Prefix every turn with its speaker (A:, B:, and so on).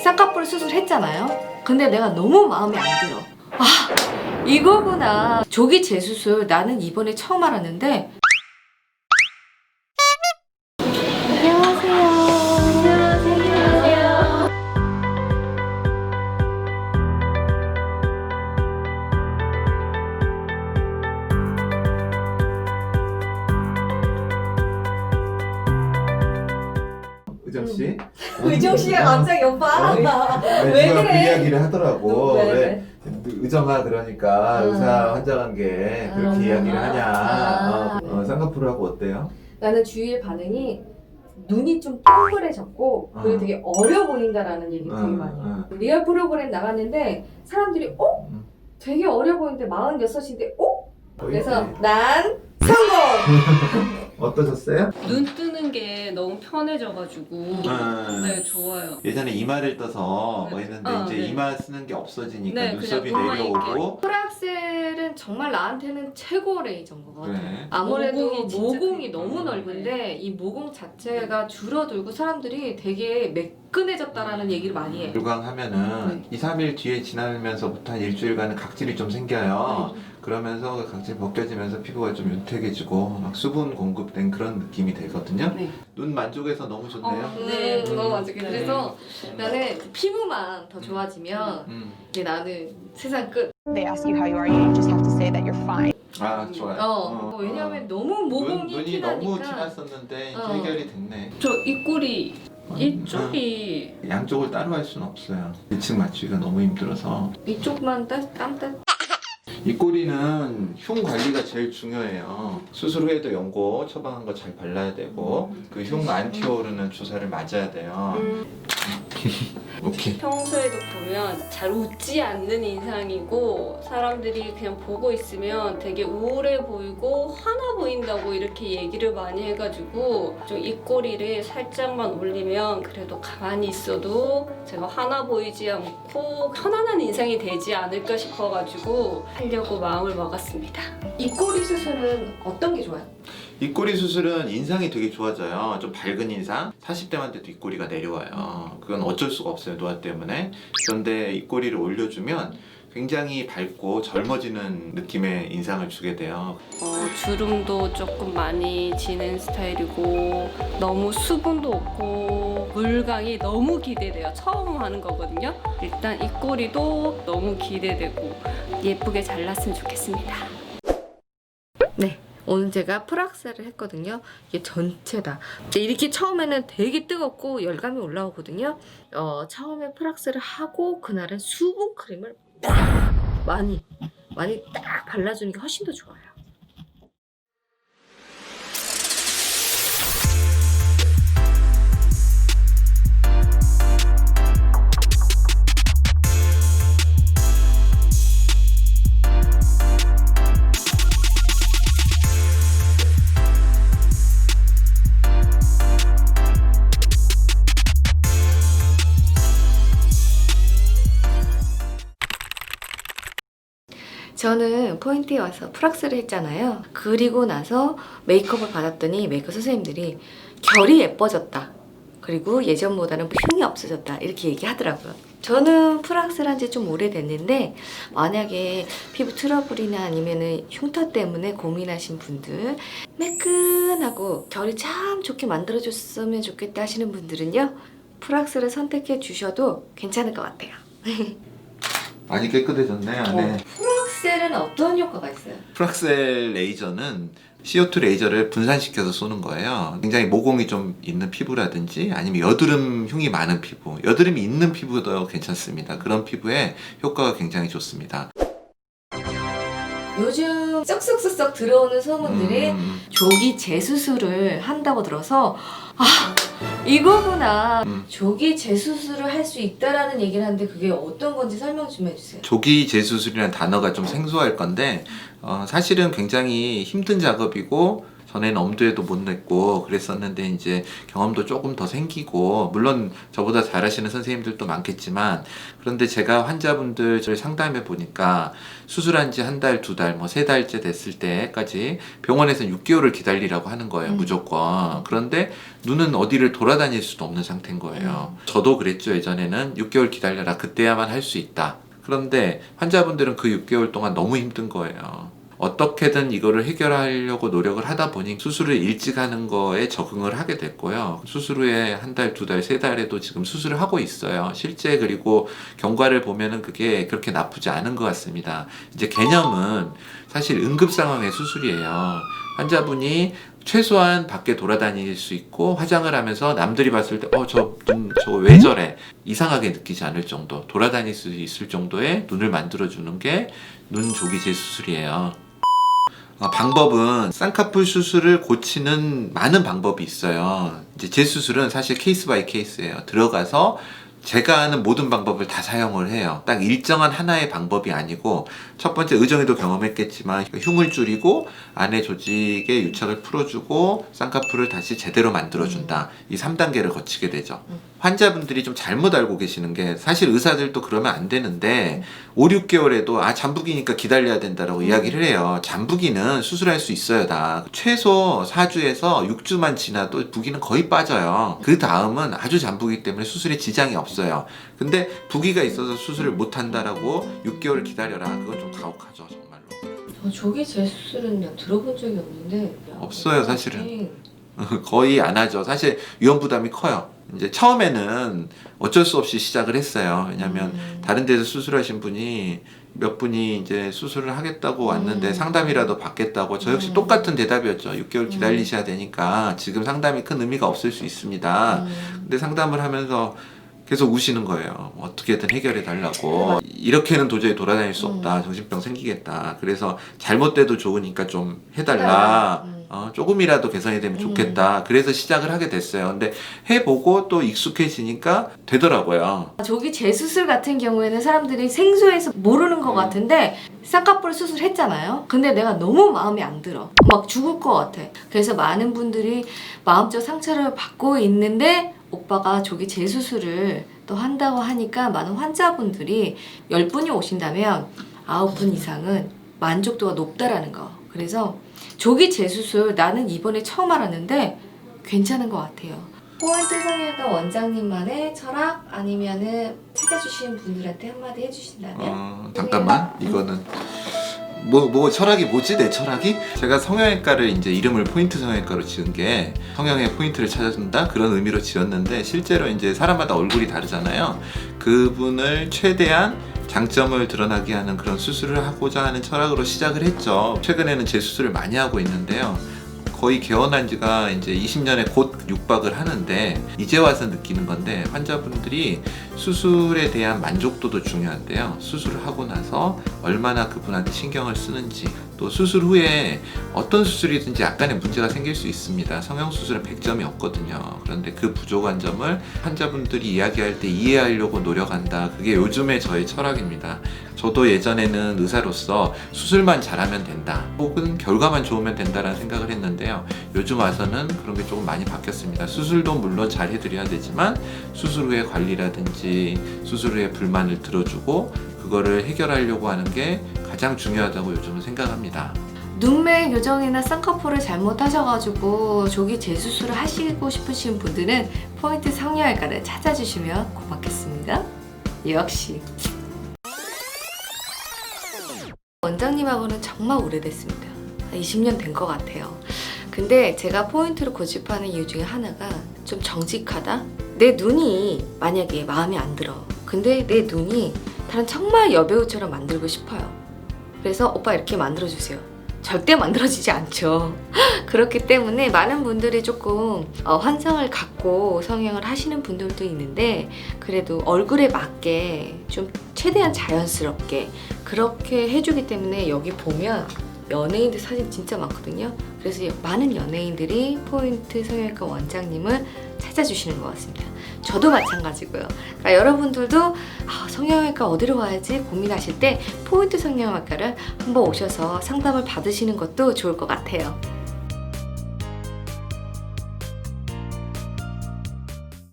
A: 쌍꺼풀 수술했잖아요. 근데 내가 너무 마음에 안 들어. 아, 이거구나. 조기 재수술 나는 이번에 처음 알았는데.
B: 의정씨?
A: 의정씨가 갑자기 오빠 알았다. 왜
B: 누가 그
A: 그래?
B: 이야기를 하더라고.
A: 왜?
B: 왜? 의정아 그러니까 의사 환장한 게 그렇게 이야기를 하냐. 쌍꺼풀 하고 어때요?
A: 나는 주위의 반응이 눈이 좀 동그래졌고 그리고 되게 어려 보인다라는 얘기 되게 많이 해요. 리얼 프로그램 나갔는데 사람들이 되게 어려 보이는데 46인데 그래서 난 성공!
B: 어떠셨어요?
C: 눈 뜨는 게 너무 편해져가지고 네 좋아요.
B: 예전에 이마를 떠서 뭐 했는데
C: 아,
B: 이제
C: 네.
B: 이마 쓰는 게 없어지니까
C: 네,
B: 눈썹이
C: 그냥
B: 내려오고.
A: 프락셀은 정말 나한테는 최고 레이저인 것 같아요.
B: 그래.
A: 아무래도
C: 모공이 진짜
A: 모공이
C: 크니까.
A: 너무 넓은데 이 모공 자체가 줄어들고 사람들이 되게 매끈해졌다라는 얘기를 많이 해요.
B: 불광하면은 2, 3일 뒤에 지나면서부터 한 일주일간은 각질이 좀 생겨요. 그러면서 그 각질 벗겨지면서 피부가 좀 윤택해지고 막 수분 공급된 그런 느낌이 되거든요.
C: 네.
B: 눈 만족해서 너무 좋네요.
C: 네.
A: 맞아. 그래서 나는 피부만 더 좋아지면 이제 나는 세상 끝.
D: They ask you how you are, you just have to say that you're fine.
B: 아 좋아요.
A: 왜냐면 너무 모공이
B: 눈이
A: 티나니까.
B: 너무 티났었는데 이제 해결이 됐네.
C: 저 입꼬리 이쪽이
B: 양쪽을 따로 할 수는 없어요. 1층 맞추기가 너무 힘들어서.
A: 이쪽만 땀.
B: 입꼬리는 흉 관리가 제일 중요해요. 수술 후에도 연고 처방한 거 잘 발라야 되고 그 흉 안티오르는 주사를 맞아야 돼요. 오케이.
C: 평소에도 보면 잘 웃지 않는 인상이고 사람들이 그냥 보고 있으면 되게 우울해 보이고 화나 보인다고 이렇게 얘기를 많이 해가지고 좀 입꼬리를 살짝만 올리면 그래도 가만히 있어도 제가 화나 보이지 않고 편안한 인상이 되지 않을까 싶어가지고 하려고 마음을 먹었습니다.
A: 입꼬리 수술은 어떤 게 좋아요?
B: 입꼬리 수술은 인상이 되게 좋아져요. 좀 밝은 인상. 40대만 돼도 입꼬리가 내려와요. 그건 어쩔 수가 없어요. 노화 때문에. 그런데 입꼬리를 올려주면 굉장히 밝고 젊어지는 느낌의 인상을 주게 돼요.
C: 주름도 조금 많이 지는 스타일이고 너무 수분도 없고 물광이 너무 기대돼요. 처음 하는 거거든요. 일단 입꼬리도 너무 기대되고 예쁘게 잘났으면 좋겠습니다.
A: 네. 오늘 제가 프락셀을 했거든요. 이게 전체다. 이렇게 처음에는 되게 뜨겁고 열감이 올라오거든요. 처음에 프락셀을 하고 그날은 수분 크림을 많이 딱 발라주는 게 훨씬 더 좋아요. 저는 포인트에 와서 프락스를 했잖아요. 그리고 나서 메이크업을 받았더니 메이크업 선생님들이 결이 예뻐졌다. 그리고 예전보다는 흉이 없어졌다. 이렇게 얘기하더라고요. 저는 프락스를 한 지 좀 오래됐는데 만약에 피부 트러블이나 아니면은 흉터 때문에 고민하신 분들 매끈하고 결이 참 좋게 만들어줬으면 좋겠다 하시는 분들은요. 프락스를 선택해 주셔도 괜찮을 것 같아요.
B: 많이 깨끗해졌네 안에.
A: 프락셀은 어떤 효과가 있어요?
B: 프락셀 레이저는 CO2 레이저를 분산시켜서 쏘는 거예요. 굉장히 모공이 좀 있는 피부라든지 아니면 여드름 흉이 많은 피부, 여드름이 있는 피부도 괜찮습니다. 그런 피부에 효과가 굉장히 좋습니다.
A: 요즘 썩썩썩 들어오는 소문들이 조기 재수술을 한다고 들어서 이거구나. 조기 재수술을 할 수 있다라는 얘기를 하는데 그게 어떤 건지 설명 좀 해주세요.
B: 조기 재수술이라는 단어가 좀 생소할 건데 사실은 굉장히 힘든 작업이고 전에는 엄두에도 못 냈고 그랬었는데 이제 경험도 조금 더 생기고 물론 저보다 잘하시는 선생님들도 많겠지만 그런데 제가 환자분들 상담해 보니까 수술한 지 한 달, 두 달, 뭐 세 달째 됐을 때까지 병원에서 6개월을 기다리라고 하는 거예요. 무조건. 그런데 눈은 어디를 돌아다닐 수도 없는 상태인 거예요. 저도 그랬죠. 예전에는 6개월 기다려라. 그때야만 할 수 있다. 그런데 환자분들은 그 6개월 동안 너무 힘든 거예요. 어떻게든 이거를 해결하려고 노력을 하다 보니 수술을 일찍 하는 거에 적응을 하게 됐고요. 수술 후에 한 달, 두 달, 세 달에도 지금 수술을 하고 있어요. 실제 그리고 경과를 보면은 그게 그렇게 나쁘지 않은 것 같습니다. 이제 개념은 사실 응급 상황의 수술이에요. 환자분이 최소한 밖에 돌아다닐 수 있고 화장을 하면서 남들이 봤을 때 저거 왜 저래? 이상하게 느끼지 않을 정도, 돌아다닐 수 있을 정도의 눈을 만들어주는 게 눈 조기 재수술이에요. 방법은 쌍꺼풀 수술을 고치는 많은 방법이 있어요. 이제 재수술은 사실 케이스 바이 케이스예요. 들어가서 제가 아는 모든 방법을 다 사용을 해요. 딱 일정한 하나의 방법이 아니고 첫 번째 의정이도 경험했겠지만 흉을 줄이고 안에 조직의 유착을 풀어주고 쌍꺼풀을 다시 제대로 만들어준다. 이 3단계를 거치게 되죠. 환자분들이 좀 잘못 알고 계시는 게 사실 의사들도 그러면 안 되는데 5, 6개월에도 잠부기니까 기다려야 된다라고 이야기를 해요. 잠부기는 수술할 수 있어요 다. 최소 4주에서 6주만 지나도 부기는 거의 빠져요. 그 다음은 아주 잠부기 때문에 수술에 지장이 없어요. 근데 부기가 있어서 수술을 못 한다라고 6개월 기다려라. 그건 좀 가혹하죠 정말로.
A: 조기 재수술은 들어본 적이 없는데
B: 없어요 사실은. 거의 안 하죠. 사실 위험 부담이 커요. 이제 처음에는 어쩔 수 없이 시작을 했어요. 왜냐면 다른 데서 수술하신 분이 몇 분이 이제 수술을 하겠다고 왔는데 상담이라도 받겠다고 저 역시 똑같은 대답이었죠. 6개월 기다리셔야 되니까 지금 상담이 큰 의미가 없을 수 있습니다. 근데 상담을 하면서 계속 우시는 거예요. 어떻게든 해결해 달라고. 이렇게는 도저히 돌아다닐 수 없다. 정신병 생기겠다. 그래서 잘못돼도 좋으니까 좀 해달라. 조금이라도 개선이 되면 좋겠다. 그래서 시작을 하게 됐어요. 근데 해보고 또 익숙해지니까 되더라고요.
A: 조기 재수술 같은 경우에는 사람들이 생소해서 모르는 것 같은데 쌍꺼풀 수술했잖아요. 근데 내가 너무 마음에 안 들어. 막 죽을 것 같아. 그래서 많은 분들이 마음적 상처를 받고 있는데 오빠가 조기 재수술을 또 한다고 하니까 많은 환자분들이 10분이 오신다면 9분 이상은 만족도가 높다라는 거. 그래서 조기 재수술 나는 이번에 처음 알았는데 괜찮은 것 같아요. 포인트 성형외과 원장님만의 철학 아니면은 찾아주시는 분들한테 한마디 해주신다면?
B: 잠깐만 이거는 뭐 철학이 뭐지 내 철학이? 제가 성형외과를 이제 이름을 포인트 성형외과로 지은 게 성형의 포인트를 찾아준다 그런 의미로 지었는데 실제로 이제 사람마다 얼굴이 다르잖아요. 그분을 최대한 장점을 드러나게 하는 그런 수술을 하고자 하는 철학으로 시작을 했죠. 최근에는 재수술을 많이 하고 있는데요. 거의 개원한 지가 이제 20년에 곧 육박을 하는데 이제 와서 느끼는 건데 환자분들이 수술에 대한 만족도도 중요한데요. 수술을 하고 나서 얼마나 그분한테 신경을 쓰는지 또 수술 후에 어떤 수술이든지 약간의 문제가 생길 수 있습니다. 성형수술은 100점이 없거든요. 그런데 그 부족한 점을 환자분들이 이야기할 때 이해하려고 노력한다. 그게 요즘의 저의 철학입니다. 저도 예전에는 의사로서 수술만 잘하면 된다. 혹은 결과만 좋으면 된다라는 생각을 했는데요. 요즘 와서는 그런 게 조금 많이 바뀌었습니다. 수술도 물론 잘 해드려야 되지만 수술 후의 관리라든지 수술 후의 불만을 들어주고 그거를 해결하려고 하는 게 가장 중요하다고 요즘은 생각합니다.
A: 눈매 교정이나 쌍꺼풀을 잘못하셔가지고 조기 재수술을 하시고 싶으신 분들은 포인트 성형외과를 찾아주시면 고맙겠습니다. 역시 원장님하고는 정말 오래됐습니다. 20년 된 것 같아요. 근데 제가 포인트를 고집하는 이유 중에 하나가 좀 정직하다? 내 눈이 만약에 마음에 안 들어. 근데 내 눈이 다른 정말 여배우처럼 만들고 싶어요. 그래서 오빠 이렇게 만들어주세요. 절대 만들어지지 않죠. 그렇기 때문에 많은 분들이 조금 환상을 갖고 성형을 하시는 분들도 있는데 그래도 얼굴에 맞게 좀 최대한 자연스럽게 그렇게 해주기 때문에 여기 보면 연예인들 사진 진짜 많거든요. 그래서 많은 연예인들이 포인트 성형외과 원장님을 찾아주시는 것 같습니다. 저도 마찬가지고요. 그러니까 여러분들도 성형외과 어디로 가야지 고민하실 때 포인트 성형외과를 한번 오셔서 상담을 받으시는 것도 좋을 것 같아요.